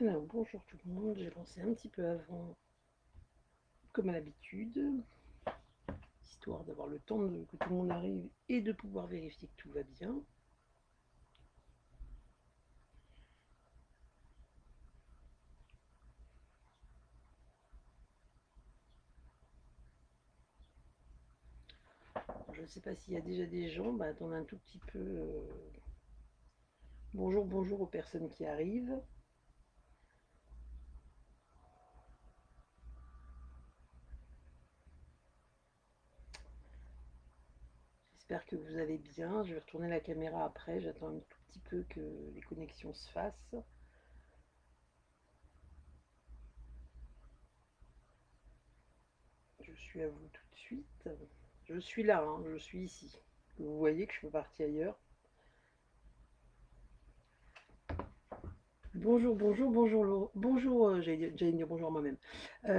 Alors, bonjour tout le monde, j'ai lancé un petit peu avant, comme à l'habitude, histoire d'avoir le temps que tout le monde arrive et de pouvoir vérifier que tout va bien. Je ne sais pas s'il y a déjà des gens, attendez un tout petit peu. Bonjour, bonjour aux personnes qui arrivent. J'espère que vous allez bien. Je vais retourner la caméra après, j'attends un tout petit peu que les connexions se fassent. Je suis à vous tout de suite. Je suis là, hein, je suis ici. Vous voyez que je suis partie ailleurs. Bonjour, bonjour, bonjour, bonjour, j'allais dire bonjour moi-même.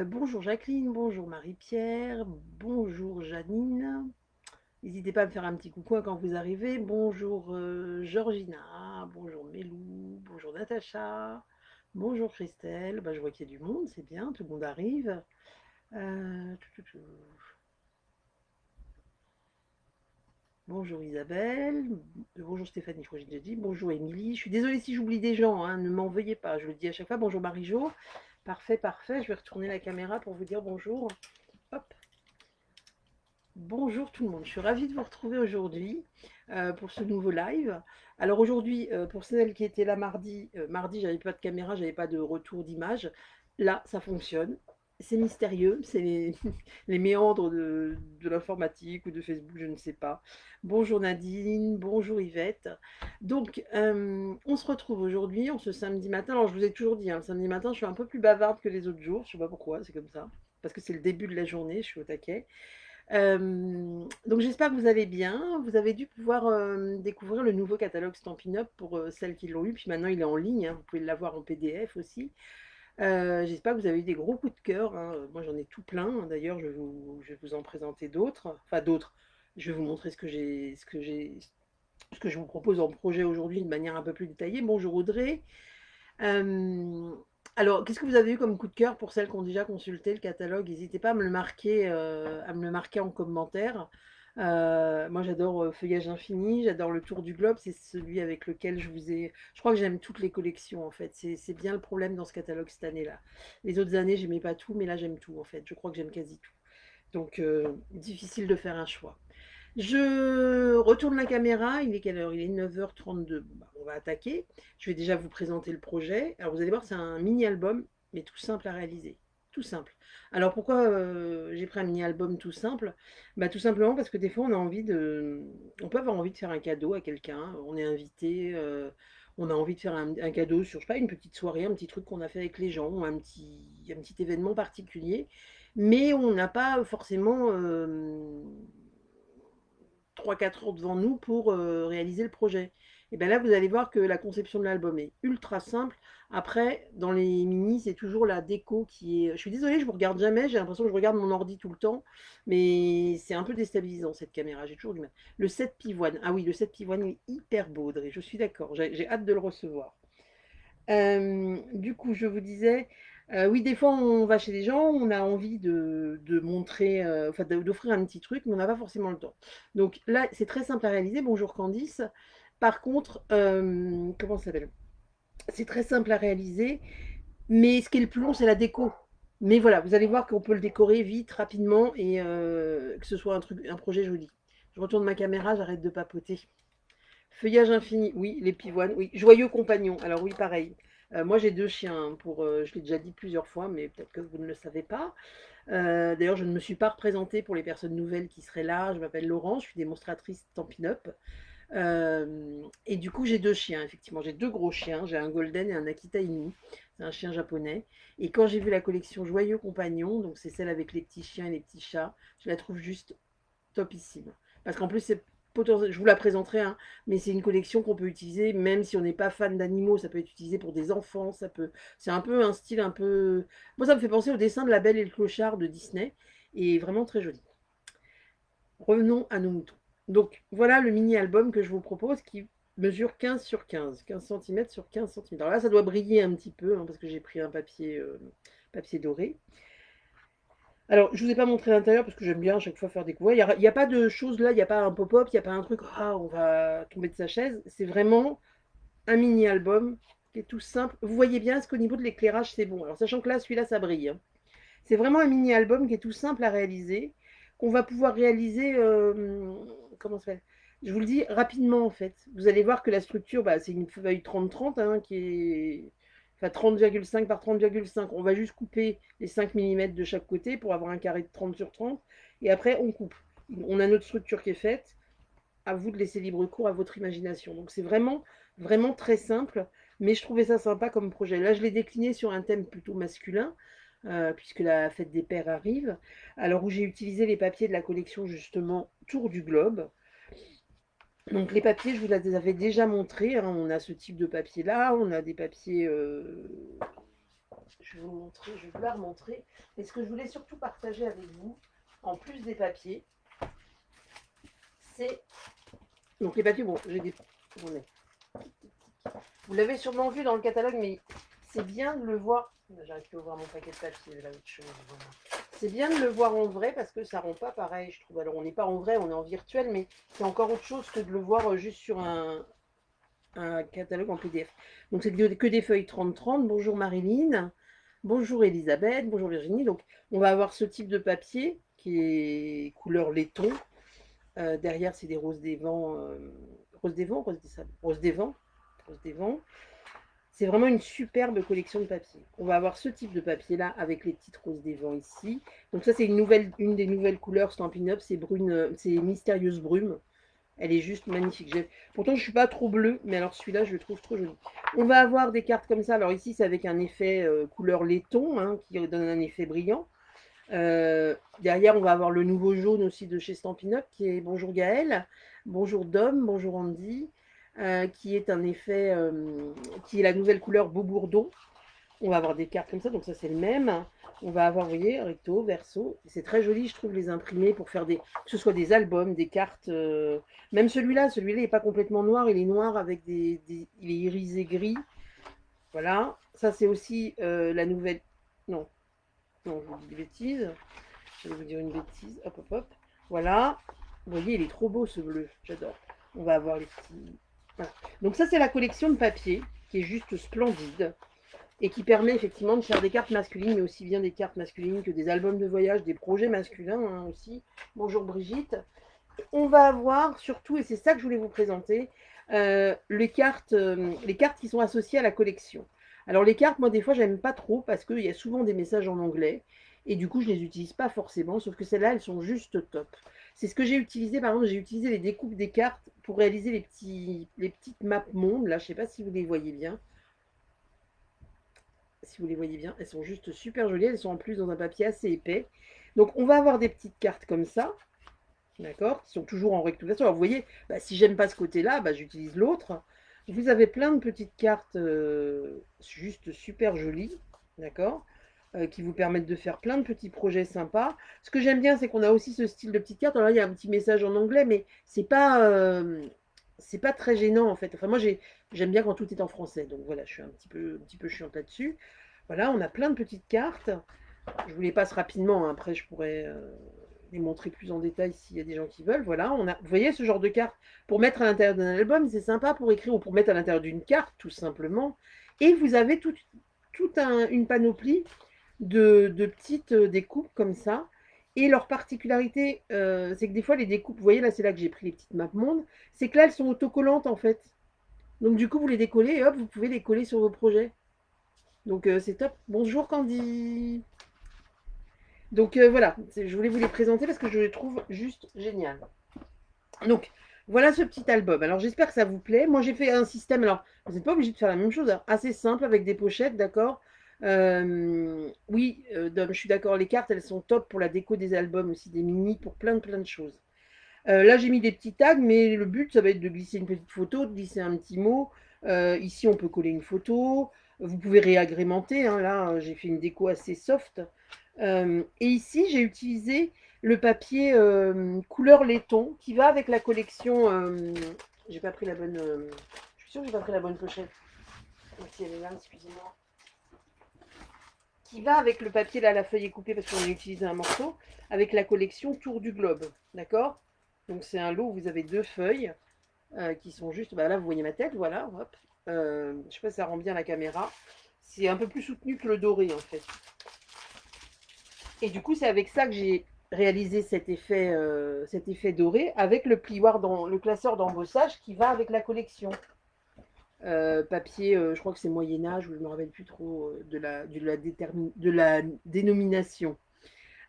Bonjour Jacqueline, bonjour Marie-Pierre, bonjour Janine. N'hésitez pas à me faire un petit coucou quand vous arrivez. Bonjour Georgina, bonjour Mélou, bonjour Natacha, bonjour Christelle. Je vois qu'il y a du monde, c'est bien, tout le monde arrive. Euh, tout, tout, tout. Bonjour Isabelle, bonjour Stéphanie, je crois que j'ai déjà dit, bonjour Émilie. Je suis désolée si j'oublie des gens, hein, ne m'en veuillez pas, je le dis à chaque fois. Bonjour Marie-Jo. Parfait, parfait. Je vais retourner la caméra pour vous dire bonjour. Hop. Bonjour tout le monde. Je suis ravie de vous retrouver aujourd'hui pour ce nouveau live. Alors aujourd'hui, pour celles qui étaient là mardi, mardi, j'avais pas de caméra, j'avais pas de retour d'image. Là, ça fonctionne. C'est mystérieux, c'est les méandres de l'informatique ou de Facebook, je ne sais pas. Bonjour Nadine, bonjour Yvette. Donc, on se retrouve aujourd'hui, on ce samedi matin. Alors, je vous ai toujours dit, hein, le samedi matin, je suis un peu plus bavarde que les autres jours. Je ne sais pas pourquoi, c'est comme ça. Parce que c'est le début de la journée, je suis au taquet. Donc, j'espère que vous allez bien. Vous avez dû pouvoir découvrir le nouveau catalogue Stampin' Up pour celles qui l'ont eu. Puis maintenant, il est en ligne, hein, vous pouvez l'avoir en PDF aussi. J'espère que vous avez eu des gros coups de cœur, hein. Moi, j'en ai tout plein. D'ailleurs, je vais vous en présenter d'autres. Enfin, d'autres. Je vais vous montrer ce que je vous propose en projet aujourd'hui de manière un peu plus détaillée. Bonjour Audrey. Euh, alors, qu'est-ce que vous avez eu comme coup de cœur pour celles qui ont déjà consulté le catalogue? N'hésitez pas à me le marquer en commentaire. Moi, j'adore Feuillage Infini, j'adore Le Tour du Globe, c'est celui avec lequel je vous ai. Je crois que j'aime toutes les collections en fait. C'est bien le problème dans ce catalogue cette année-là. Les autres années, j'aimais pas tout, mais là, j'aime tout en fait. Je crois que j'aime quasi tout. Donc, difficile de faire un choix. Je retourne la caméra, il est quelle heure? Il est 9h32. On va attaquer. Je vais déjà vous présenter le projet. Alors vous allez voir, c'est un mini-album, mais tout simple à réaliser. Tout simple. Alors pourquoi j'ai pris un mini-album tout simple? Tout simplement parce que des fois on peut avoir envie de faire un cadeau à quelqu'un. On est invité, on a envie de faire un cadeau sur, je sais pas, une petite soirée, un petit truc qu'on a fait avec les gens, un petit événement particulier. Mais on n'a pas forcément 3-4 heures devant nous pour réaliser le projet. Et bien là, vous allez voir que la conception de l'album est ultra simple. Après, dans les mini, c'est toujours la déco qui est. Je suis désolée, je vous regarde jamais. J'ai l'impression que je regarde mon ordi tout le temps. Mais c'est un peu déstabilisant cette caméra. J'ai toujours du mal. Le 7 pivoine. Ah oui, le 7 pivoine est hyper beau, Audrey. Je suis d'accord. J'ai hâte de le recevoir. Du coup, je vous disais, oui, des fois, on va chez les gens, on a envie de montrer, enfin, d'offrir un petit truc, mais on n'a pas forcément le temps. Donc là, c'est très simple à réaliser. Bonjour Candice. Par contre, comment ça s'appelle? C'est très simple à réaliser, mais ce qui est le plus long, c'est la déco. Mais voilà, vous allez voir qu'on peut le décorer vite, rapidement, et que ce soit un projet joli. Je retourne ma caméra, j'arrête de papoter. Feuillage infini, oui, les pivoines, oui. Joyeux compagnon, alors oui, pareil. Moi, j'ai deux chiens, hein, je l'ai déjà dit plusieurs fois, mais peut-être que vous ne le savez pas. D'ailleurs, je ne me suis pas représentée pour les personnes nouvelles qui seraient là. Je m'appelle Laurence, je suis démonstratrice Stampin' Up. Et du coup, j'ai deux chiens, effectivement. J'ai deux gros chiens. J'ai un Golden et un Akita Inu. C'est un chien japonais. Et quand j'ai vu la collection Joyeux compagnon, donc c'est celle avec les petits chiens et les petits chats, je la trouve juste topissime. Parce qu'en plus, je vous la présenterai, hein, mais c'est une collection qu'on peut utiliser, même si on n'est pas fan d'animaux, ça peut être utilisé pour des enfants, c'est un peu un style un peu. Moi, ça me fait penser au dessin de La Belle et le Clochard de Disney, et vraiment très joli. Revenons à nos moutons. Donc voilà le mini-album que je vous propose, qui mesure 15 sur 15, 15 cm sur 15 cm. Alors là, ça doit briller un petit peu, hein, parce que j'ai pris un papier doré. Alors, je vous ai pas montré l'intérieur parce que j'aime bien à chaque fois faire découvrir. Il y a pas de choses là, il n'y a pas un pop-up, il n'y a pas un truc, ah, on va tomber de sa chaise. C'est vraiment un mini-album qui est tout simple. Vous voyez bien, est-ce qu'au niveau de l'éclairage, c'est bon? Alors, sachant que là, celui-là, ça brille, hein. C'est vraiment un mini-album qui est tout simple à réaliser, qu'on va pouvoir réaliser, comment ça s'appelle? Je vous le dis rapidement en fait. Vous allez voir que la structure, bah, c'est une feuille 30-30 hein, qui est enfin 30,5 par 30,5. On va juste couper les 5 millimètres de chaque côté pour avoir un carré de 30 sur 30. Et après, on coupe. On a notre structure qui est faite. À vous de laisser libre cours à votre imagination. Donc c'est vraiment, vraiment très simple. Mais je trouvais ça sympa comme projet. Là, je l'ai décliné sur un thème plutôt masculin puisque la fête des pères arrive, alors où j'ai utilisé les papiers de la collection justement Tour du Globe. Donc les papiers, je vous les avais déjà montrés, hein. On a ce type de papier là, on a des papiers, je vais vous montrer, je vais vous la remontrer. Et ce que je voulais surtout partager avec vous, en plus des papiers, c'est donc les papiers, bon, j'ai des, vous l'avez sûrement vu dans le catalogue, mais c'est bien de le voir. J'arrive plus à ouvrir mon paquet de papier, là, autre chose. Voilà. C'est bien de le voir en vrai parce que ça rend pas pareil, je trouve. Alors, on n'est pas en vrai, on est en virtuel, mais c'est encore autre chose que de le voir juste sur un catalogue en PDF. Donc, c'est que des feuilles 30-30. Bonjour Marilyn, bonjour Elisabeth, bonjour Virginie. Donc, on va avoir ce type de papier qui est couleur laiton. Derrière, c'est des roses des vents, roses des vents, roses des sables, roses des vents, roses des vents. C'est vraiment une superbe collection de papier. On va avoir ce type de papier là avec les petites roses des vents ici. Donc ça c'est une des nouvelles couleurs Stampin' Up, c'est brune, c'est mystérieuse brume. Elle est juste magnifique. Pourtant je ne suis pas trop bleue, mais alors celui-là je le trouve trop joli. On va avoir des cartes comme ça. Alors ici c'est avec un effet couleur laiton hein, qui donne un effet brillant. Derrière on va avoir le nouveau jaune aussi de chez Stampin' Up qui est bonjour Gaëlle, bonjour Dom, bonjour Andy. Qui est un effet, qui est la nouvelle couleur Beaubourdon. On va avoir des cartes comme ça, donc ça c'est le même. On va avoir, vous voyez, recto, verso. C'est très joli, je trouve, les imprimer pour faire que ce soit des albums, des cartes. Même celui-là il n'est pas complètement noir, il est noir avec il est irisé gris. Voilà. Ça c'est aussi la nouvelle. Non, non, je vous dis des bêtises. Je vais vous dire une bêtise. Hop, hop, hop. Voilà. Vous voyez, il est trop beau ce bleu. J'adore. On va avoir les petits. Voilà. Donc ça, c'est la collection de papier qui est juste splendide et qui permet effectivement de faire des cartes masculines, mais aussi bien des cartes masculines que des albums de voyage, des projets masculins hein, aussi. Bonjour Brigitte. On va avoir surtout, et c'est ça que je voulais vous présenter, les cartes qui sont associées à la collection. Alors les cartes, moi des fois, j'aime pas trop parce qu'il y a souvent des messages en anglais et du coup, je les utilise pas forcément, sauf que celles-là, elles sont juste top. C'est ce que j'ai utilisé, par exemple, j'ai utilisé les découpes des cartes pour réaliser les petites maps monde. Là, je sais pas si vous les voyez bien. Si vous les voyez bien, elles sont juste super jolies. Elles sont en plus dans un papier assez épais. Donc, on va avoir des petites cartes comme ça. D'accord, qui sont toujours en rectangulation. Alors vous voyez, bah, si j'aime pas ce côté-là, bah, j'utilise l'autre. Vous avez plein de petites cartes juste super jolies, d'accord, qui vous permettent de faire plein de petits projets sympas. Ce que j'aime bien, c'est qu'on a aussi ce style de petites cartes. Alors là, il y a un petit message en anglais, mais c'est pas très gênant en fait. Enfin moi, j'aime bien quand tout est en français. Donc voilà, je suis un petit peu chiante là-dessus. Voilà, on a plein de petites cartes. Je vous les passe rapidement. Hein. Après, je pourrais les montrer plus en détail s'il y a des gens qui veulent. Voilà, vous voyez ce genre de carte pour mettre à l'intérieur d'un album, c'est sympa pour écrire ou pour mettre à l'intérieur d'une carte, tout simplement. Et vous avez une panoplie de petites découpes comme ça. Et leur particularité, c'est que des fois, les découpes, vous voyez, là, c'est là que j'ai pris les petites maps monde, c'est que là, elles sont autocollantes, en fait. Donc, du coup, vous les décollez et hop, vous pouvez les coller sur vos projets. Donc, c'est top. Bonjour, Candy. Donc voilà, je voulais vous les présenter parce que je les trouve juste génial. Donc voilà ce petit album. Alors j'espère que ça vous plaît. Moi j'ai fait un système, alors vous n'êtes pas obligé de faire la même chose, hein, assez simple avec des pochettes, d'accord. Oui, Dom, je suis d'accord, les cartes elles sont top pour la déco des albums aussi, des mini, pour plein de choses. Là j'ai mis des petits tags, mais le but ça va être de glisser une petite photo, de glisser un petit mot. Ici on peut coller une photo. Vous pouvez réagrémenter, hein, là j'ai fait une déco assez soft. Et ici, j'ai utilisé le papier couleur laiton qui va avec la collection J'ai pas pris la bonne. Je suis sûre que j'ai pas pris la bonne pochette. Donc, si elle est là, excusez-moi. Qui va avec le papier, là, la feuille est coupée parce qu'on a utilisé un morceau, avec la collection Tour du Globe. D'accord. Donc, c'est un lot où vous avez 2 feuilles qui sont juste. Bah, là, vous voyez ma tête, voilà. Hop. Je sais pas si ça rend bien la caméra. C'est un peu plus soutenu que le doré, en fait. Et du coup, c'est avec ça que j'ai réalisé cet effet doré avec le plioir, dans le classeur d'embossage qui va avec la collection. Papier, je crois que c'est Moyen Âge, ou je ne me rappelle plus trop de la dénomination.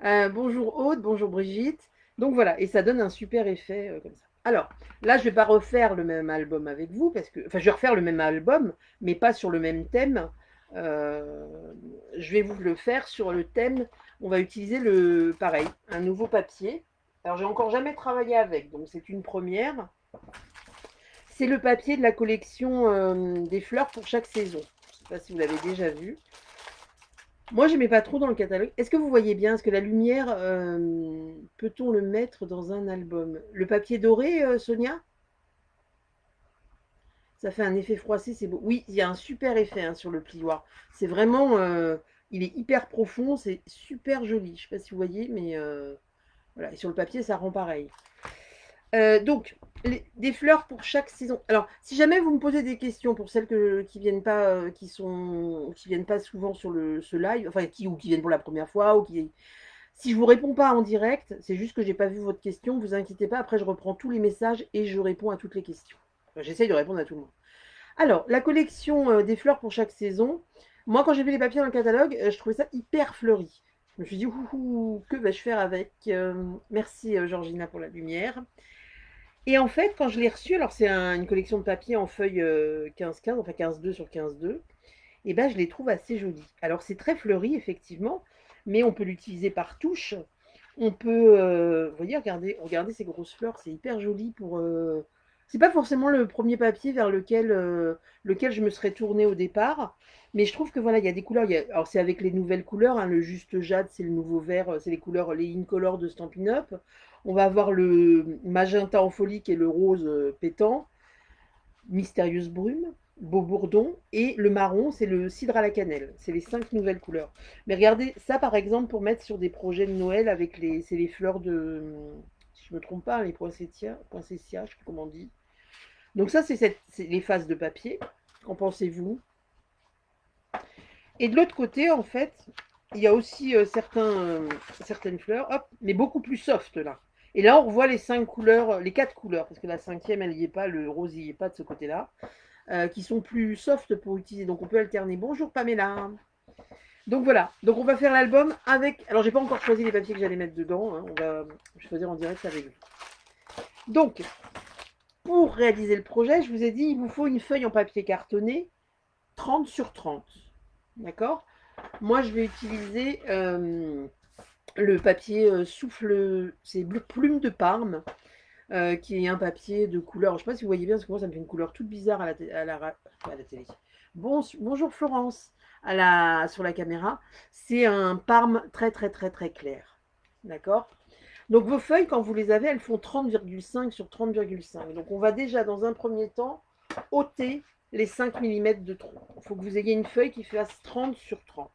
Bonjour Aude, bonjour Brigitte. Donc voilà, et ça donne un super effet comme ça. Alors, là, je ne vais pas refaire le même album avec vous, parce que, enfin, je vais refaire le même album, mais pas sur le même thème. Euh, je vais vous le faire sur le thème. On va utiliser pareil, un nouveau papier. Alors, j'ai encore jamais travaillé avec, donc c'est une première. C'est le papier de la collection des fleurs pour chaque saison. Je ne sais pas si vous l'avez déjà vu. Moi, je n'aimais pas trop dans le catalogue. Est-ce que vous voyez bien? Est-ce que la lumière, peut-on le mettre dans un album? Le papier doré, Sonia? Ça fait un effet froissé, c'est beau. Oui, il y a un super effet hein, sur le plioir. C'est vraiment, il est hyper profond, c'est super joli. Je ne sais pas si vous voyez, mais voilà. Et sur le papier, ça rend pareil. Donc, des fleurs pour chaque saison. Alors, si jamais vous me posez des questions pour celles qui viennent pas, qui viennent pas souvent sur ce live, enfin ou qui viennent pour la première fois, si je vous réponds pas en direct, c'est juste que j'ai pas vu votre question. Vous inquiétez pas. Après, je reprends tous les messages et je réponds à toutes les questions. Enfin, j'essaye de répondre à tout le monde. Alors, la collection des fleurs pour chaque saison. Moi, quand j'ai vu les papiers dans le catalogue, je trouvais ça hyper fleuri. Je me suis dit, ouh, que vais-je faire avec Merci Georgina pour la lumière. Et en fait, quand je l'ai reçu, alors c'est une collection de papier en feuille 15-15, enfin 15-2 sur 15-2, et ben je les trouve assez jolis. Alors c'est très fleuri, effectivement, mais on peut l'utiliser par touche. On peut, vous voyez, regardez ces grosses fleurs, c'est hyper joli pour. C'est pas forcément le premier papier vers lequel je me serais tournée au départ, mais je trouve que voilà, il y a des couleurs. Alors c'est avec les nouvelles couleurs, hein, le juste jade, c'est le nouveau vert, c'est les couleurs, les incolores de Stampin' Up. On va avoir le magenta en folie qui est le rose pétant, mystérieuse brume, beau bourdon, et le marron, c'est le cidre à la cannelle. C'est les 5 nouvelles couleurs. Mais regardez, ça par exemple, pour mettre sur des projets de Noël avec c'est les fleurs si je ne me trompe pas, les poinsettias, je ne sais plus comment on dit. Donc ça, c'est les faces de papier. Qu'en pensez-vous? Et de l'autre côté, en fait, il y a aussi certaines fleurs, hop, mais beaucoup plus soft là. Et là, on revoit les 5 couleurs, les 4 couleurs, parce que la cinquième, elle n'y est pas, le rose n'y est pas de ce côté-là, qui sont plus soft pour utiliser. Donc on peut alterner. Bonjour Pamela. Donc voilà, donc on va faire l'album avec. Alors j'ai pas encore choisi les papiers que j'allais mettre dedans, hein. On va choisir en direct avec vous. Donc, pour réaliser le projet, je vous ai dit, il vous faut une feuille en papier cartonné 30 sur 30. D'accord? Moi, je vais utiliser le papier souffle, c'est plume de Parme, qui est un papier de couleur. Je ne sais pas si vous voyez bien, parce que moi, ça me fait une couleur toute bizarre à la télé. Bonjour Florence, sur la caméra. C'est un Parme très, très, très, très clair. D'accord? Donc, vos feuilles, quand vous les avez, elles font 30,5 sur 30,5. Donc, on va déjà, dans un premier temps, ôter les 5 mm de trou. Il faut que vous ayez une feuille qui fasse 30 sur 30.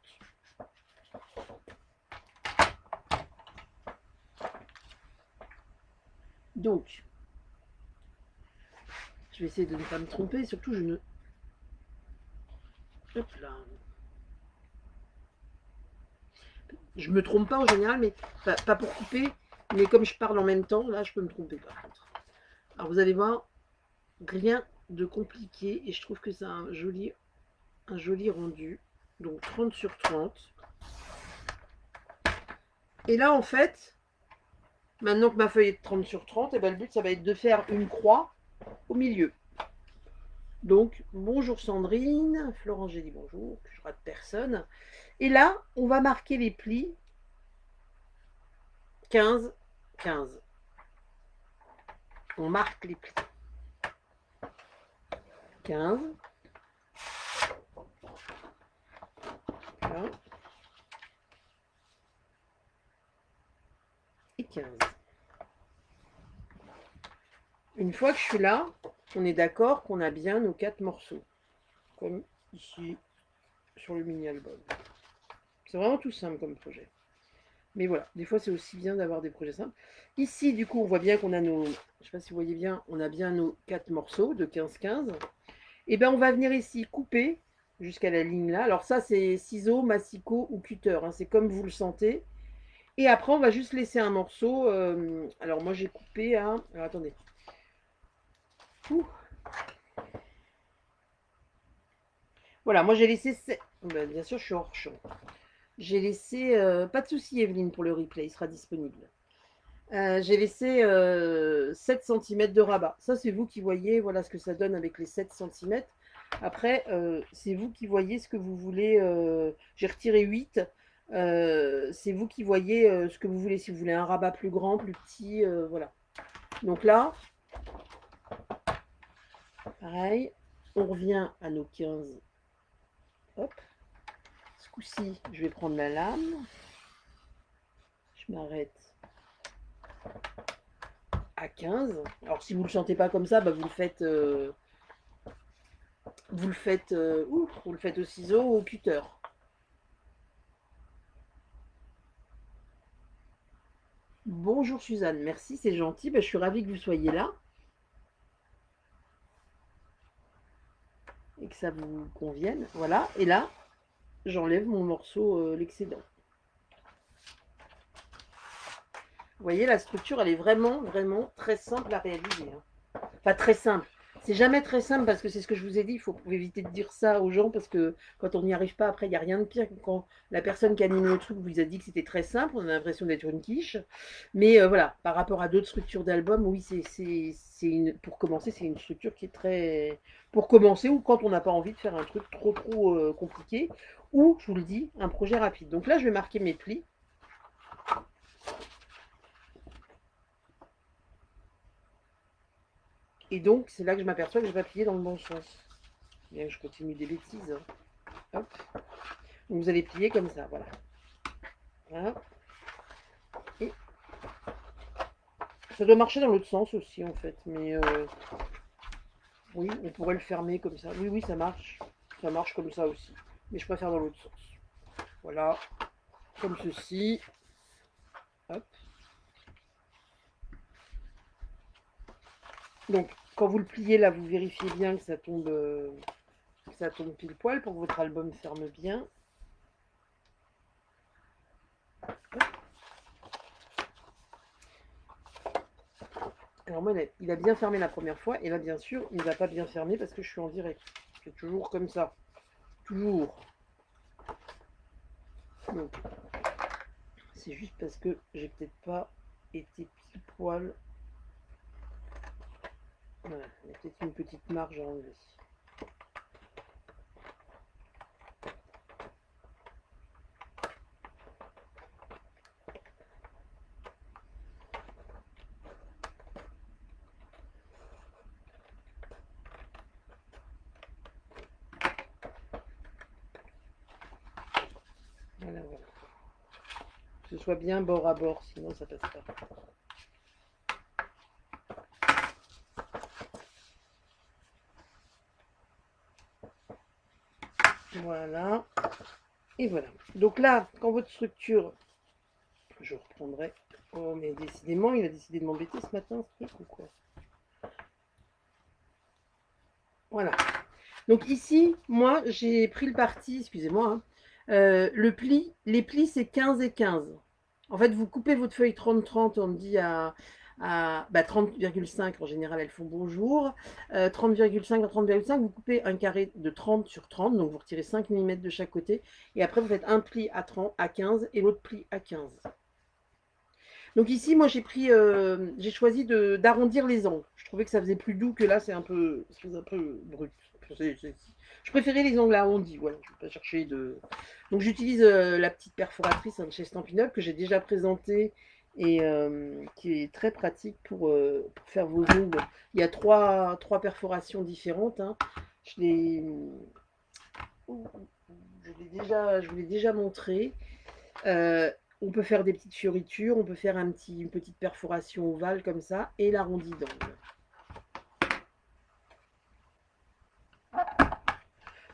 Donc, je vais essayer de ne pas me tromper, surtout je ne. Hop là. Je me trompe pas en général, mais pas pour couper, mais comme je parle en même temps, là je peux me tromper par contre. Alors vous allez voir, rien de compliqué et je trouve que c'est un joli rendu. Donc 30 sur 30. Et là en fait, maintenant que ma feuille est de 30 sur 30, et ben, le but ça va être de faire une croix au milieu. Donc bonjour Sandrine, Florence j'ai dit bonjour, je rate personne. Et là, on va marquer les plis 15, 15. On marque les plis 15. Voilà. Et 15. Une fois que je suis là, on est d'accord qu'on a bien nos 4 morceaux. Comme ici, sur le mini-album. C'est vraiment tout simple comme projet. Mais voilà, des fois c'est aussi bien d'avoir des projets simples. Ici, du coup, on voit bien qu'on a nos, je ne sais pas si vous voyez bien, on a bien nos 4 morceaux de 15-15. Et bien on va venir ici couper jusqu'à la ligne là. Alors ça c'est ciseaux, massicot ou cutter, hein, c'est comme vous le sentez. Et après on va juste laisser un morceau. Alors moi j'ai coupé à... Alors attendez. Ouh. Voilà, moi j'ai laissé... Ben, bien sûr je suis hors champ. J'ai laissé... pas de souci Evelyne pour le replay, il sera disponible. J'ai laissé 7 cm de rabat. Ça, c'est vous qui voyez voilà ce que ça donne avec les 7 cm. Après, c'est vous qui voyez ce que vous voulez. J'ai retiré 8. C'est vous qui voyez ce que vous voulez. Si vous voulez un rabat plus grand, plus petit, voilà. Donc là, pareil, on revient à nos 15. Hop. Ce coup-ci, je vais prendre la lame. Je m'arrête à 15. Alors, si vous ne le sentez pas comme ça, bah, vous le faites... vous le faites, vous le faites au ciseau ou au cutter. Bonjour Suzanne, merci, c'est gentil. Ben, je suis ravie que vous soyez là et que ça vous convienne. Voilà, et là, j'enlève mon morceau, l'excédent. Vous voyez, la structure, elle est vraiment, vraiment très simple à réaliser. Hein. Enfin, très simple. C'est jamais très simple parce que c'est ce que je vous ai dit, il faut éviter de dire ça aux gens parce que quand on n'y arrive pas, après, il n'y a rien de pire que quand la personne qui anime le truc vous a dit que c'était très simple, on a l'impression d'être une quiche. Mais voilà, par rapport à d'autres structures d'albums, oui, pour commencer, c'est une structure qui est très... Pour commencer ou quand on n'a pas envie de faire un truc trop, trop compliqué ou, je vous le dis, un projet rapide. Donc là, je vais marquer mes plis. Et donc, c'est là que je m'aperçois que je vais pas plier dans le bon sens. Bien, je continue des bêtises. Hop. Donc, vous allez plier comme ça, voilà. Voilà. Et ça doit marcher dans l'autre sens aussi, en fait. Mais oui, on pourrait le fermer comme ça. Oui, oui, ça marche. Ça marche comme ça aussi. Mais je préfère dans l'autre sens. Voilà. Comme ceci. Hop. Donc, quand vous le pliez là, vous vérifiez bien que ça tombe pile poil pour que votre album ferme bien. Alors moi, il a bien fermé la première fois, et là, bien sûr, il ne va pas bien fermer parce que je suis en direct. C'est toujours comme ça. Toujours. Donc, c'est juste parce que j'ai peut-être pas été pile poil. Voilà, il y a peut-être une petite marge à enlever. Voilà, voilà. Que ce soit bien bord à bord, sinon ça passe pas. Voilà. Et voilà. Donc là, quand votre structure, je reprendrai. Oh, mais décidément, il a décidé de m'embêter ce matin, ce truc ou quoi? Voilà. Donc ici, moi, j'ai pris le parti, excusez-moi, hein, les plis, c'est 15 et 15. En fait, vous coupez votre feuille 30-30, on dit bah, 30,5, en général, elles font bonjour. 30,5 à 30,5, vous coupez un carré de 30 sur 30, donc vous retirez 5 mm de chaque côté. Et après, vous faites un pli à 30, à 15 et l'autre pli à 15. Donc ici, moi, j'ai choisi d'arrondir les angles. Je trouvais que ça faisait plus doux que là, c'est un peu brut. Je préférais les angles arrondis, voilà, je ne vais pas chercher de... Donc j'utilise la petite perforatrice hein, de chez Stampin' Up que j'ai déjà présentée et qui est très pratique pour faire vos ongles. Il y a trois perforations différentes. Hein. Je vous l'ai déjà montré. Euh, on peut faire des petites fioritures, on peut faire une petite perforation ovale comme ça et l'arrondi d'angle.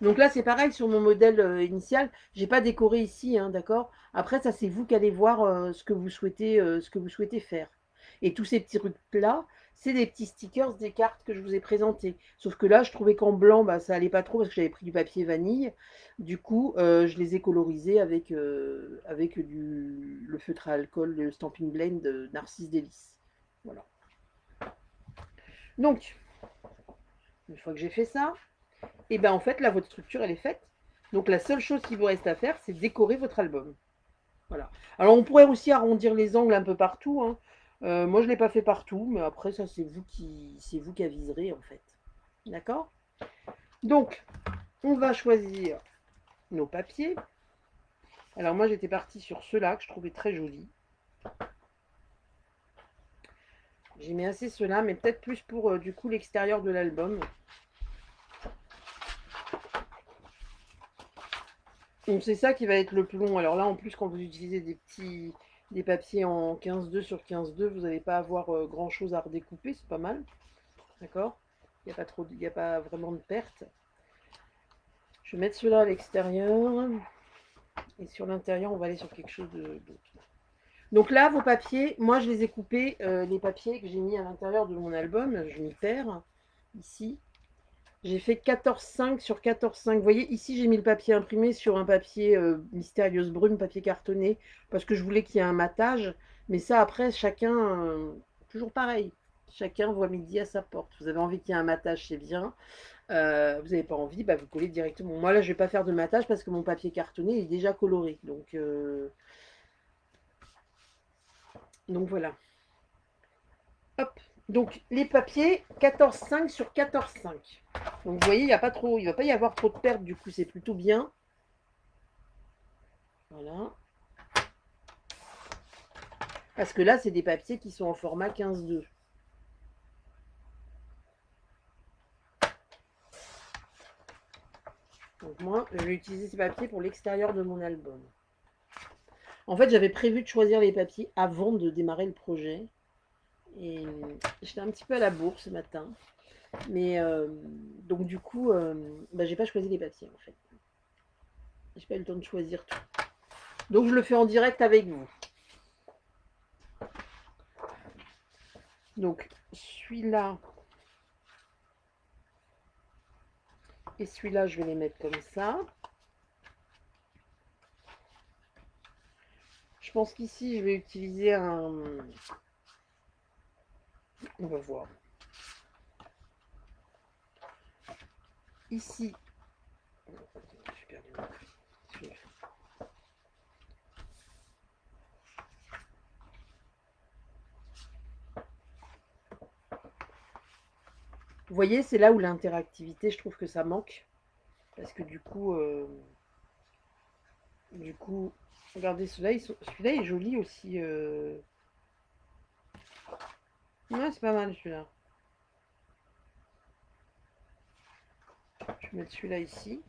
Donc là, c'est pareil sur mon modèle initial. J'ai pas décoré ici, hein, d'accord? Après, ça, c'est vous qui allez voir ce que vous souhaitez faire. Et tous ces petits trucs-là, c'est des petits stickers des cartes que je vous ai présentées. Sauf que là, je trouvais qu'en blanc, bah, ça allait pas trop parce que j'avais pris du papier vanille. Du coup, je les ai colorisés avec le feutre à alcool, le Stamping Blend de Narcisse Délice. Voilà. Donc, une fois que j'ai fait ça, et ben en fait là votre structure elle est faite. Donc la seule chose qui vous reste à faire, c'est décorer votre album. Voilà. Alors on pourrait aussi arrondir les angles un peu partout, hein. Moi je ne l'ai pas fait partout, mais après ça c'est vous qui aviserez en fait. D'accord? Donc on va choisir nos papiers. Alors moi j'étais partie sur ceux-là que je trouvais très jolis. J'ai mis assez ceux-là, mais peut-être plus pour du coup l'extérieur de l'album. Donc c'est ça qui va être le plus long. Alors là, en plus, quand vous utilisez des papiers en 15-2 sur 15-2, vous n'allez pas avoir grand chose à redécouper, c'est pas mal. D'accord? Il n'y a pas vraiment de perte. Je vais mettre cela à l'extérieur. Et sur l'intérieur, on va aller sur quelque chose d'autre. Donc là, vos papiers, moi je les ai coupés, les papiers que j'ai mis à l'intérieur de mon album, je m'y perds, ici. J'ai fait 14,5 sur 14,5. Vous voyez, ici, j'ai mis le papier imprimé sur un papier mystérieuse brume, papier cartonné, parce que je voulais qu'il y ait un matage. Mais ça, après, chacun, toujours pareil. Chacun voit midi à sa porte. Vous avez envie qu'il y ait un matage, c'est bien. Vous n'avez pas envie, bah, vous collez directement. Moi, là, je ne vais pas faire de matage parce que mon papier cartonné est déjà coloré. Donc voilà. Hop. Donc, les papiers, 14,5 sur 14,5. Donc, vous voyez, il y a pas trop, il ne va pas y avoir trop de pertes, du coup, c'est plutôt bien. Voilà. Parce que là, c'est des papiers qui sont en format 15-2. Donc moi, je vais utiliser ces papiers pour l'extérieur de mon album. En fait, j'avais prévu de choisir les papiers avant de démarrer le projet. Et j'étais un petit peu à la bourre ce matin. Mais donc du coup, bah, j'ai pas choisi les papiers en fait. J'ai pas eu le temps de choisir tout. Donc je le fais en direct avec vous. Donc celui-là et celui-là, je vais les mettre comme ça. Je pense qu'ici, je vais utiliser un... On va voir. Ici. Vous voyez, c'est là où l'interactivité, je trouve que ça manque. Parce que du coup, regardez, celui-là est joli aussi. Ouais, c'est pas mal celui-là. Je vais mettre celui-là ici.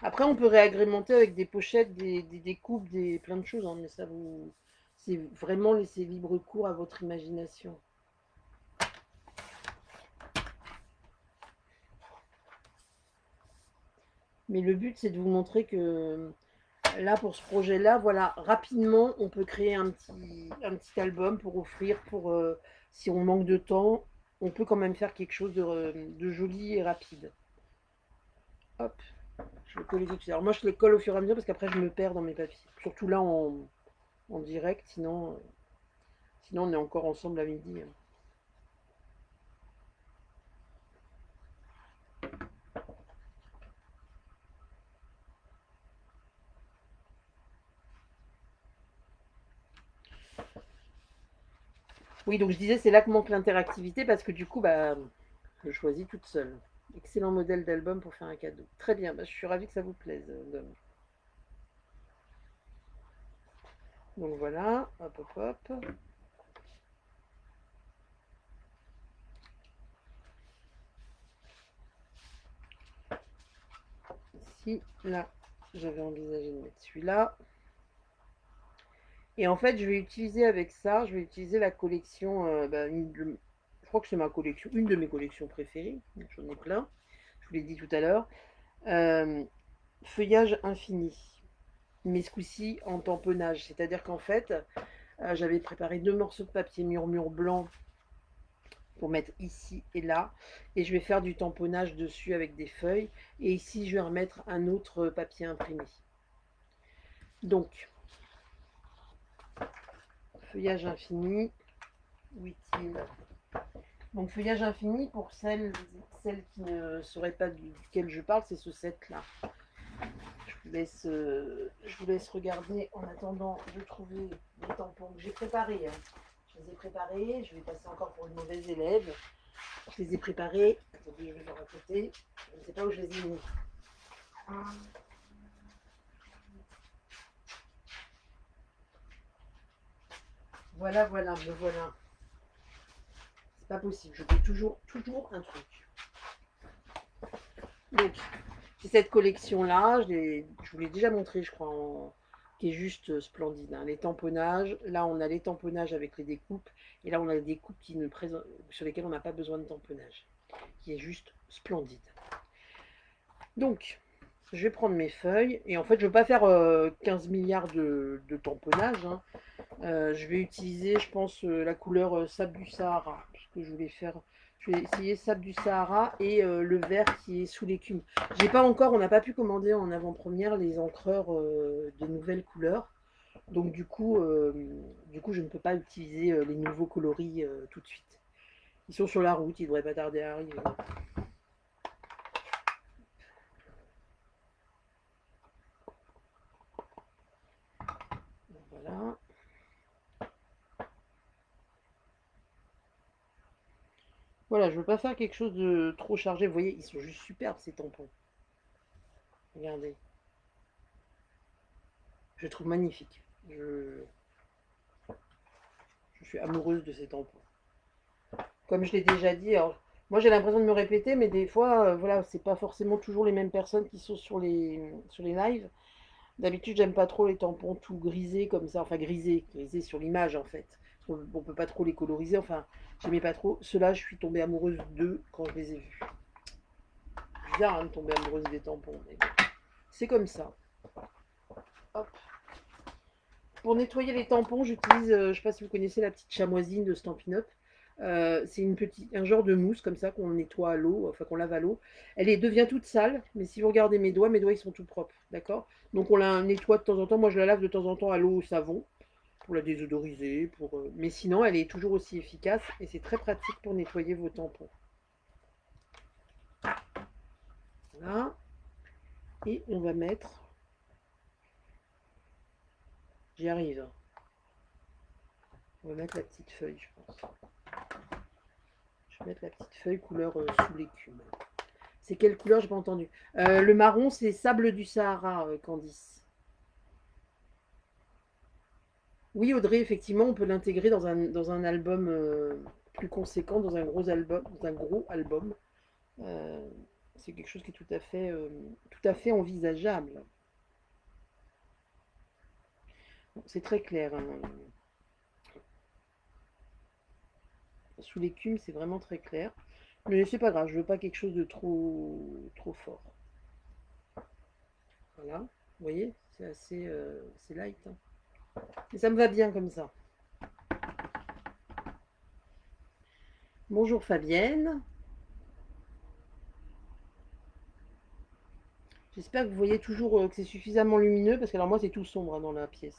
Après, on peut réagrémenter avec des pochettes, des coupes, plein de choses, hein, mais ça vous... C'est vraiment laisser libre cours à votre imagination. Mais le but, c'est de vous montrer que là, pour ce projet-là, voilà, rapidement, on peut créer un petit album pour offrir, si on manque de temps, on peut quand même faire quelque chose de joli et rapide. Hop, je vais coller tout de suite. Alors moi, je les colle au fur et à mesure parce qu'après, je me perds dans mes papiers. Surtout là, en direct, sinon on est encore ensemble à midi. Oui, donc je disais, c'est là que manque l'interactivité parce que du coup, bah, je choisis toute seule. Excellent modèle d'album pour faire un cadeau. Très bien, bah, je suis ravie que ça vous plaise, Dom. Donc voilà, hop, hop, hop. Ici, là, j'avais envisagé de mettre celui-là. Et en fait, je vais utiliser avec ça, je vais utiliser la collection, Je crois que c'est ma collection, une de mes collections préférées. J'en ai plein. Je vous l'ai dit tout à l'heure. Euh, Feuillage infini. Mais ce coup-ci en tamponnage. C'est-à-dire qu'en fait, j'avais préparé 2 morceaux de papier murmure blanc pour mettre ici et là. Et je vais faire du tamponnage dessus avec des feuilles. Et ici, je vais remettre un autre papier imprimé. Donc, feuillage infini. Où est-il? Donc, feuillage infini, pour celles qui ne sauraient pas duquel je parle, c'est ce set-là. Je vous laisse regarder en attendant de trouver les tampons que j'ai préparés. Hein. Je les ai préparés, je vais passer encore pour une mauvaise élève. Je les ai préparés. Attendez, je vais voir à côté. Je ne sais pas où je les ai mis. Voilà, voilà, me voilà. C'est pas possible, je fais toujours un truc. Donc, c'est cette collection-là, je vous l'ai déjà montré, je crois, qui est juste splendide. Hein. Les tamponnages, là on a les tamponnages avec les découpes, et là on a les découpes sur lesquelles on n'a pas besoin de tamponnage, qui est juste splendide. Donc, je vais prendre mes feuilles, et en fait je ne veux pas faire 15 milliards de tamponnages. Hein. Je vais utiliser, je pense, la couleur sable du Sahara, puisque je voulais faire. Je vais essayer sable du Sahara et le vert qui est sous l'écume. J'ai pas encore, on n'a pas pu commander en avant-première les encreurs de nouvelles couleurs. Donc du coup, je ne peux pas utiliser les nouveaux coloris tout de suite. Ils sont sur la route, ils devraient pas tarder à arriver. Voilà. Voilà, je veux pas faire quelque chose de trop chargé. Vous voyez, ils sont juste superbes ces tampons. Regardez. Je les trouve magnifiques. Je suis amoureuse de ces tampons. Comme je l'ai déjà dit, alors, moi j'ai l'impression de me répéter, mais des fois, voilà, c'est pas forcément toujours les mêmes personnes qui sont sur les lives. D'habitude, j'aime pas trop les tampons tout grisés comme ça, enfin grisés sur l'image en fait. On peut pas trop les coloriser, enfin, j'aimais pas trop. Ceux-là, je suis tombée amoureuse d'eux quand je les ai vus. Bizarre hein, de tomber amoureuse des tampons, mais bon. C'est comme ça. Hop. Pour nettoyer les tampons, j'utilise, je ne sais pas si vous connaissez la petite chamoisine de Stampin' Up. C'est un genre de mousse comme ça qu'on nettoie à l'eau, enfin qu'on lave à l'eau. Devient toute sale, mais si vous regardez mes doigts ils sont tout propres, d'accord? Donc on la nettoie de temps en temps. Moi je la lave de temps en temps à l'eau au savon pour la désodoriser, mais sinon elle est toujours aussi efficace et c'est très pratique pour nettoyer vos tampons. Voilà. Et on va mettre, j'y arrive. On va mettre la petite feuille, je pense. Je vais mettre la petite feuille couleur sous l'écume. C'est quelle couleur? J'ai pas entendu. Le marron, c'est sable du Sahara, Candice. Oui, Audrey, effectivement, on peut l'intégrer dans un album plus conséquent, dans un gros album. Euh, c'est quelque chose qui est tout à fait envisageable. Bon, c'est très clair. Hein. Sous l'écume, c'est vraiment très clair. Mais c'est pas grave, je veux pas quelque chose de trop fort. Voilà, vous voyez, c'est assez, c'est light. Hein. Et ça me va bien comme ça. Bonjour Fabienne. J'espère que vous voyez toujours que c'est suffisamment lumineux parce que alors moi c'est tout sombre hein, dans la pièce.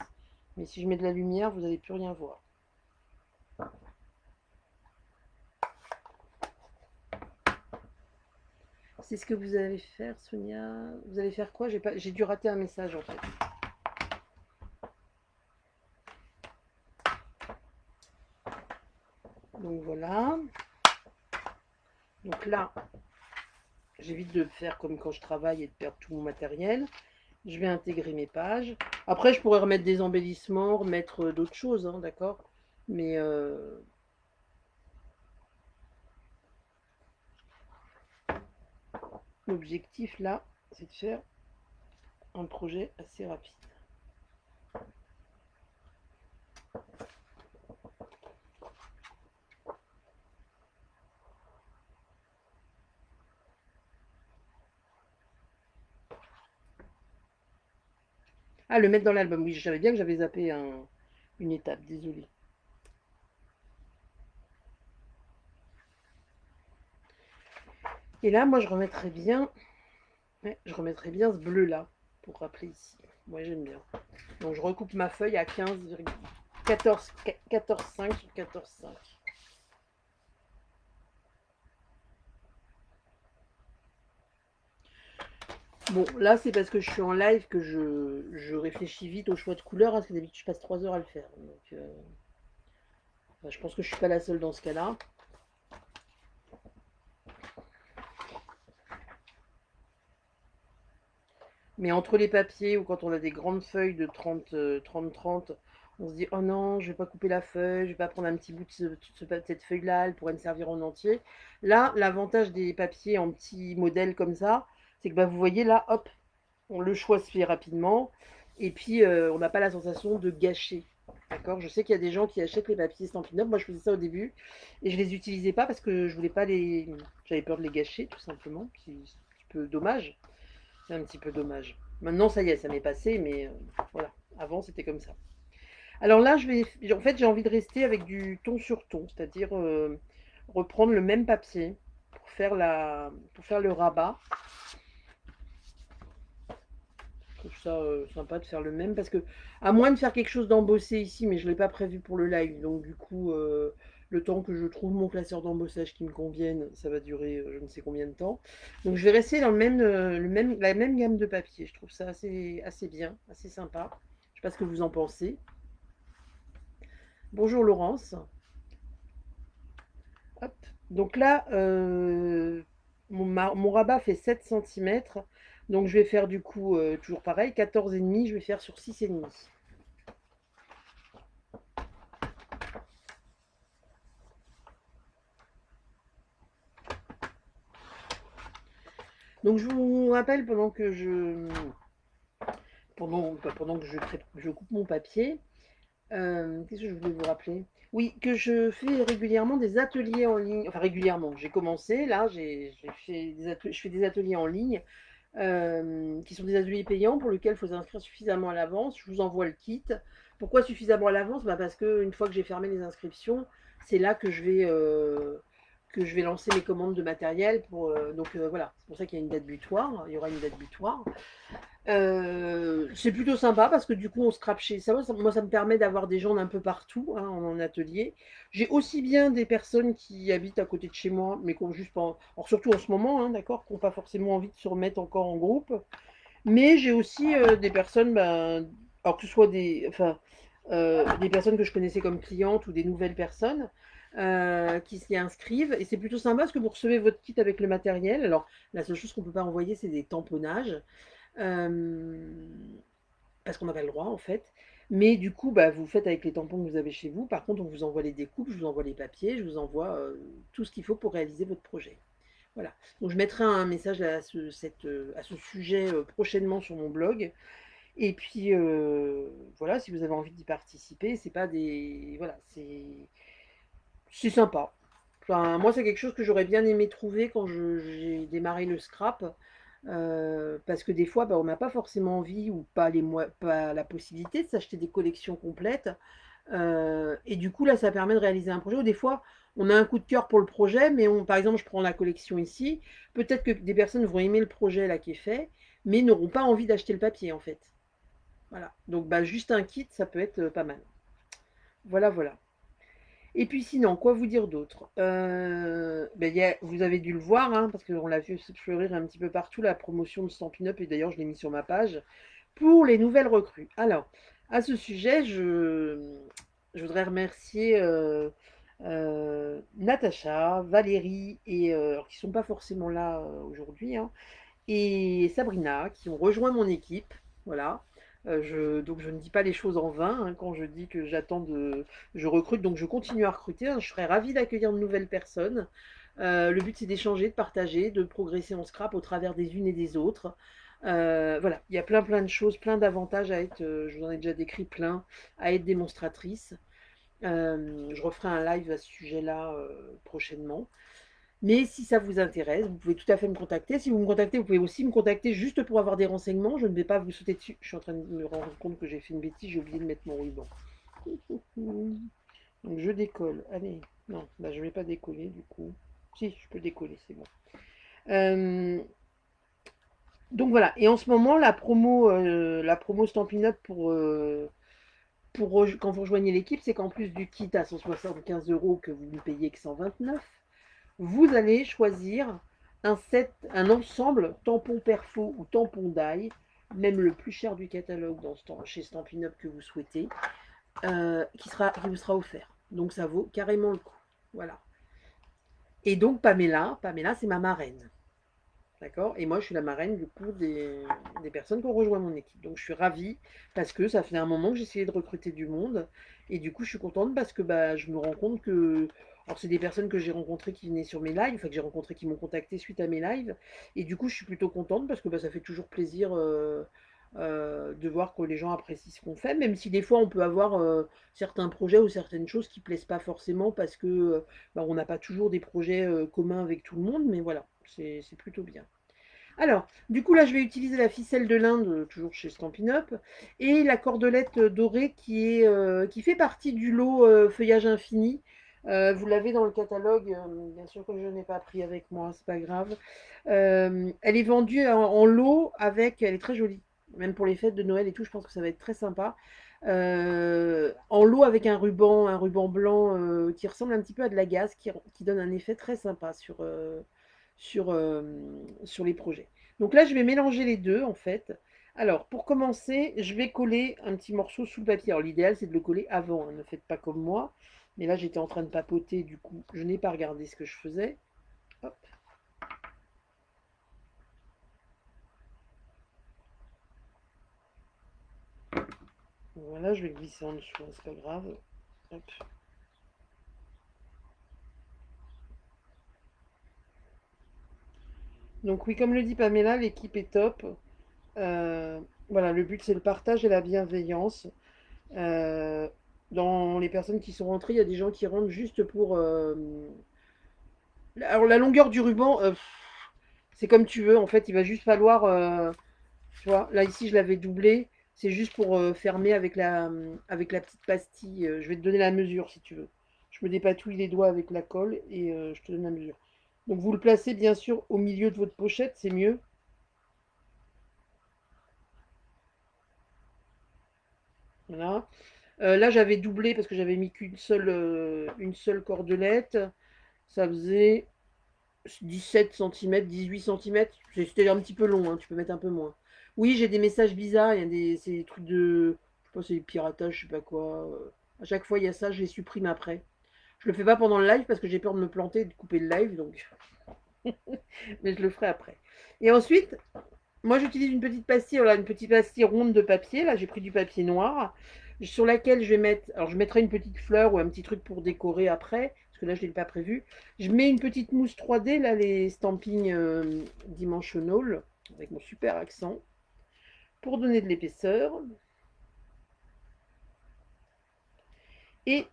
Mais si je mets de la lumière, vous n'allez plus rien voir. C'est ce que vous allez faire, Sonia. Vous allez faire quoi? J'ai dû rater un message en fait. Donc voilà. Donc là, j'évite de faire comme quand je travaille et de perdre tout mon matériel. Je vais intégrer mes pages. Après, je pourrais remettre des embellissements, remettre d'autres choses, hein, d'accord? Mais l'objectif là, c'est de faire un projet assez rapide. Ah, le mettre dans l'album, oui, je savais bien que j'avais zappé une étape, désolée. Et là, moi, je remettrais bien, ouais, je remettrais bien ce bleu-là, pour rappeler ici. Moi, j'aime bien. Donc, je recoupe ma feuille à 15,14, 14,5 sur 14,5. Bon, là, c'est parce que je suis en live que je réfléchis vite au choix de couleur, parce que d'habitude, je passe 3 heures à le faire. Donc, je pense que je suis pas la seule dans ce cas-là. Mais entre les papiers ou quand on a des grandes feuilles de 30-30, on se dit oh non, je vais pas couper la feuille, je vais pas prendre un petit bout de cette feuille-là, elle pourrait me servir en entier. Là, l'avantage des papiers en petits modèles comme ça, c'est que bah, vous voyez là, hop, le choix se fait rapidement et puis on n'a pas la sensation de gâcher. D'accord. Je sais qu'il y a des gens qui achètent les papiers Stampin' Up. Moi, je faisais ça au début et je les utilisais pas parce que je voulais pas les. J'avais peur de les gâcher, tout simplement. C'est un petit peu dommage. C'est un petit peu dommage. Maintenant, ça y est, ça m'est passé, mais voilà. Avant, c'était comme ça. Alors là, en fait, j'ai envie de rester avec du ton sur ton, c'est-à-dire reprendre le même papier pour faire le rabat. Je trouve ça sympa de faire le même parce que, à moins de faire quelque chose d'embossé ici, mais je ne l'ai pas prévu pour le live, donc du coup, le temps que je trouve mon classeur d'embossage qui me convienne, ça va durer je ne sais combien de temps. Donc je vais rester dans la même gamme de papier. Je trouve ça assez bien, assez sympa. Je ne sais pas ce que vous en pensez. Bonjour Laurence. Hop. Donc là, mon rabat fait 7 cm. Donc je vais faire du coup toujours pareil, 14,5, je vais faire sur 6,5. Donc je vous rappelle pendant que je coupe mon papier, qu'est-ce que je voulais vous rappeler? Oui, que je fais régulièrement des ateliers en ligne. Enfin régulièrement, j'ai commencé là, je fais des ateliers en ligne qui sont des ateliers payants pour lesquels il faut s'inscrire suffisamment à l'avance. Je vous envoie le kit. Pourquoi suffisamment à l'avance? Bah parce qu'une fois que j'ai fermé les inscriptions, c'est là que je vais lancer mes commandes de matériel. Voilà, c'est pour ça qu'il y a une date butoir. Il y aura une date butoir. C'est plutôt sympa parce que du coup on scrape chez ça. Moi ça me permet d'avoir des gens d'un peu partout hein, en atelier. J'ai aussi bien des personnes qui habitent à côté de chez moi, mais qui ont juste pas, alors surtout en ce moment, hein, d'accord, qui n'ont pas forcément envie de se remettre encore en groupe. Mais j'ai aussi des personnes, ben, alors que ce soit des personnes que je connaissais comme clientes ou des nouvelles personnes qui s'y inscrivent. Et c'est plutôt sympa parce que vous recevez votre kit avec le matériel. Alors la seule chose qu'on ne peut pas envoyer, c'est des tamponnages. Euh, Parce qu'on n'a pas le droit en fait. Mais du coup, bah, vous faites avec les tampons que vous avez chez vous. Par contre, on vous envoie les découpes, je vous envoie les papiers, je vous envoie tout ce qu'il faut pour réaliser votre projet. Voilà. Donc je mettrai un message à ce sujet prochainement sur mon blog. Et puis voilà, si vous avez envie d'y participer, c'est pas des. Voilà, c'est sympa. Enfin, moi, c'est quelque chose que j'aurais bien aimé trouver quand j'ai démarré le scrap. Parce que des fois, bah, on n'a pas forcément envie ou pas la possibilité de s'acheter des collections complètes. Et du coup, là, ça permet de réaliser un projet. Ou des fois, on a un coup de cœur pour le projet, mais par exemple, je prends la collection ici. Peut-être que des personnes vont aimer le projet là qui est fait, mais n'auront pas envie d'acheter le papier en fait. Voilà. Donc, bah, juste un kit, ça peut être pas mal. Voilà, voilà. Et puis sinon, quoi vous dire d'autre? Ben, vous avez dû le voir, hein, parce qu'on l'a vu fleurir un petit peu partout, la promotion de Stampin' Up, et d'ailleurs je l'ai mis sur ma page, pour les nouvelles recrues. Alors, à ce sujet, je voudrais remercier Natacha, Valérie, alors, qui ne sont pas forcément là aujourd'hui, hein, et Sabrina, qui ont rejoint mon équipe. Voilà. Donc je ne dis pas les choses en vain hein, quand je dis que je recrute, donc je continue à recruter. Hein. Je serais ravie d'accueillir de nouvelles personnes. Le but c'est d'échanger, de partager, de progresser en scrap au travers des unes et des autres. Voilà, il y a plein de choses, plein d'avantages à être, je vous en ai déjà décrit plein, à être démonstratrice. Je referai un live à ce sujet-là prochainement. Mais si ça vous intéresse, vous pouvez tout à fait me contacter. Si vous me contactez, vous pouvez aussi me contacter juste pour avoir des renseignements. Je ne vais pas vous sauter dessus. Je suis en train de me rendre compte que j'ai fait une bêtise, j'ai oublié de mettre mon ruban. Donc je décolle. Allez, non, bah, je ne vais pas décoller du coup. Si, je peux décoller, c'est bon. Euh, donc voilà. Et en ce moment, la promo Stampin' Up quand vous rejoignez l'équipe, c'est qu'en plus du kit à 175 € que vous ne payez que 129, vous allez choisir un ensemble tampon perfo ou tampon d'ail, même le plus cher du catalogue chez Stampin' Up que vous souhaitez, qui vous sera offert. Donc ça vaut carrément le coup. Voilà. Et donc Pamela c'est ma marraine. D'accord. Et moi, je suis la marraine du coup des personnes qui ont rejoint mon équipe. Donc, je suis ravie parce que ça fait un moment que j'essayais de recruter du monde. Et du coup, je suis contente parce que bah, je me rends compte que. Alors, c'est des personnes que j'ai rencontrées qui venaient sur mes lives, enfin que j'ai rencontrées qui m'ont contacté suite à mes lives. Et du coup, je suis plutôt contente parce que bah, ça fait toujours plaisir de voir que les gens apprécient ce qu'on fait, même si des fois on peut avoir certains projets ou certaines choses qui plaisent pas forcément parce que bah, on n'a pas toujours des projets communs avec tout le monde, mais voilà, c'est plutôt bien. Alors, du coup, là, je vais utiliser la ficelle de l'Inde, toujours chez Stampin' Up, et la cordelette dorée qui fait partie du lot feuillage infini. Vous l'avez dans le catalogue, bien sûr que je n'ai pas pris avec moi, c'est pas grave. Elle est vendue en lot elle est très jolie, même pour les fêtes de Noël et tout, je pense que ça va être très sympa. En lot avec un ruban blanc qui ressemble un petit peu à de la gaze, qui donne un effet très sympa sur, euh, sur les projets. Donc là, je vais mélanger les deux en fait. Alors, pour commencer, je vais coller un petit morceau sous le papier. Alors, l'idéal, c'est de le coller avant, hein, ne faites pas comme moi. Mais là, j'étais en train de papoter, du coup, je n'ai pas regardé ce que je faisais. Hop. Voilà, je vais glisser en dessous, hein, c'est pas grave. Hop. Donc oui, comme le dit Pamela, l'équipe est top. Voilà, le but c'est le partage et la bienveillance. Euh, dans les personnes qui sont rentrées, il y a des gens qui rentrent juste pour alors la longueur du ruban, c'est comme tu veux. En fait, il va juste falloir, tu vois, là ici je l'avais doublé. C'est juste pour fermer avec la petite pastille. Je vais te donner la mesure si tu veux. Je me dépatouille les doigts avec la colle et je te donne la mesure. Donc vous le placez bien sûr au milieu de votre pochette, c'est mieux. Voilà. Là j'avais doublé parce que j'avais mis une seule cordelette. Ça faisait 17 cm, 18 cm. C'était un petit peu long, hein, tu peux mettre un peu moins. Oui, j'ai des messages bizarres, c'est des trucs de. Je sais pas, c'est du piratage, je sais pas quoi. À chaque fois, il y a ça, je les supprime après. Je le fais pas pendant le live parce que j'ai peur de me planter et de couper le live, donc. Mais je le ferai après. Et ensuite, moi j'utilise une petite pastille, voilà, une petite pastille ronde de papier. Là, j'ai pris du papier noir sur laquelle je vais mettre. Alors, je mettrai une petite fleur ou un petit truc pour décorer après, parce que là, je ne l'ai pas prévu. Je mets une petite mousse 3D, là, les stampings dimensional, avec mon super accent, pour donner de l'épaisseur. Et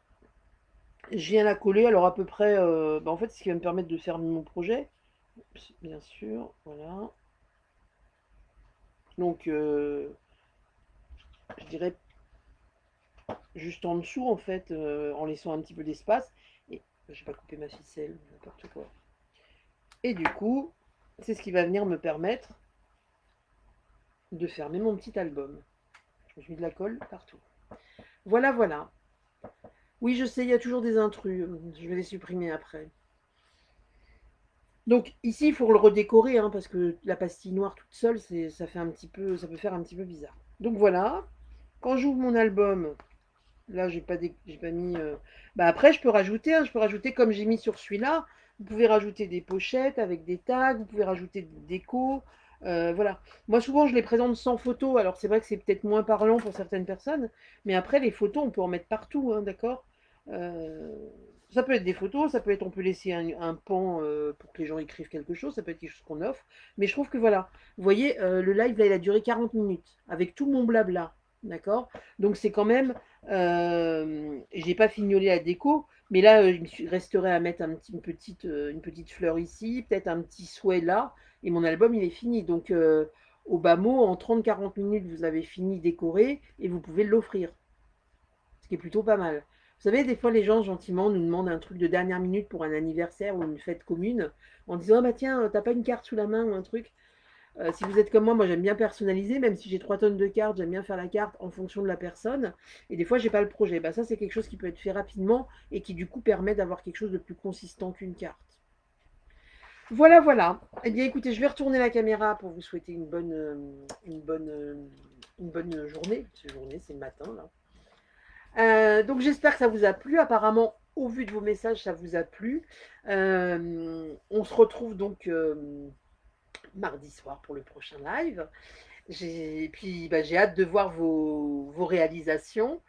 je viens la coller, alors à peu près, bah, en fait, ce qui va me permettre de fermer mon projet, bien sûr, voilà. Donc, je dirais juste en dessous, en fait, en laissant un petit peu d'espace. Et je vais pas couper ma ficelle, n'importe quoi. Et du coup, c'est ce qui va venir me permettre de fermer mon petit album. Je me suis mis de la colle partout. Voilà, voilà. Oui, je sais, il y a toujours des intrus. Je vais les supprimer après. Donc ici, il faut le redécorer, hein, parce que la pastille noire toute seule, ça fait un petit peu, ça peut faire un petit peu bizarre. Donc voilà. Quand j'ouvre mon album, là, j'ai pas mis. Bah après, je peux rajouter, hein, je peux rajouter comme j'ai mis sur celui-là. Vous pouvez rajouter des pochettes avec des tags, vous pouvez rajouter des décos. Voilà. Moi, souvent, je les présente sans photo. Alors, c'est vrai que c'est peut-être moins parlant pour certaines personnes, mais après, les photos, on peut en mettre partout, hein, d'accord. Euh, Ça peut être des photos, ça peut être, on peut laisser un pan pour que les gens écrivent quelque chose, ça peut être quelque chose qu'on offre. Mais je trouve que voilà, vous voyez, le live, là, il a duré 40 minutes avec tout mon blabla, d'accord. Donc, c'est quand même j'ai pas fignolé la déco, Mais là, resterait à mettre une petite fleur ici, peut-être un petit souhait là, et mon album, il est fini. Donc, au bas mot, en 30-40 minutes, vous avez fini décoré et vous pouvez l'offrir, ce qui est plutôt pas mal. Vous savez, des fois, les gens, gentiment, nous demandent un truc de dernière minute pour un anniversaire ou une fête commune, en disant, ah bah tiens, t'as pas une carte sous la main ou un truc. Si vous êtes comme moi j'aime bien personnaliser, même si j'ai 3 tonnes de cartes, j'aime bien faire la carte en fonction de la personne. Et des fois, j'ai pas le projet. Bah, ça, c'est quelque chose qui peut être fait rapidement et qui, du coup, permet d'avoir quelque chose de plus consistant qu'une carte. Voilà, voilà. Eh bien, écoutez, je vais retourner la caméra pour vous souhaiter une bonne, une bonne journée. C'est journée, c'est le matin, là. Donc, j'espère que ça vous a plu. Apparemment, au vu de vos messages, ça vous a plu. On se retrouve donc mardi soir pour le prochain live. Et puis, bah, j'ai hâte de voir vos réalisations.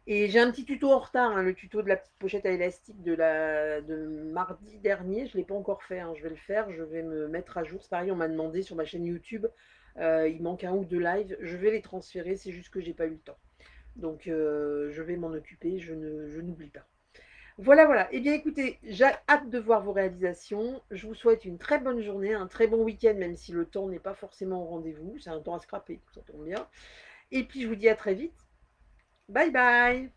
Et j'ai un petit tuto en retard, hein, le tuto de la petite pochette à élastique de mardi dernier. Je ne l'ai pas encore fait, hein, je vais le faire, je vais me mettre à jour. C'est pareil, on m'a demandé sur ma chaîne YouTube, il manque un ou deux lives. Je vais les transférer, c'est juste que j'ai pas eu le temps. Donc, je vais m'en occuper, je n'oublie pas. Voilà, voilà. Eh bien, écoutez, j'ai hâte de voir vos réalisations. Je vous souhaite une très bonne journée, un très bon week-end, même si le temps n'est pas forcément au rendez-vous. C'est un temps à scraper, ça tombe bien. Et puis, je vous dis à très vite. Bye bye.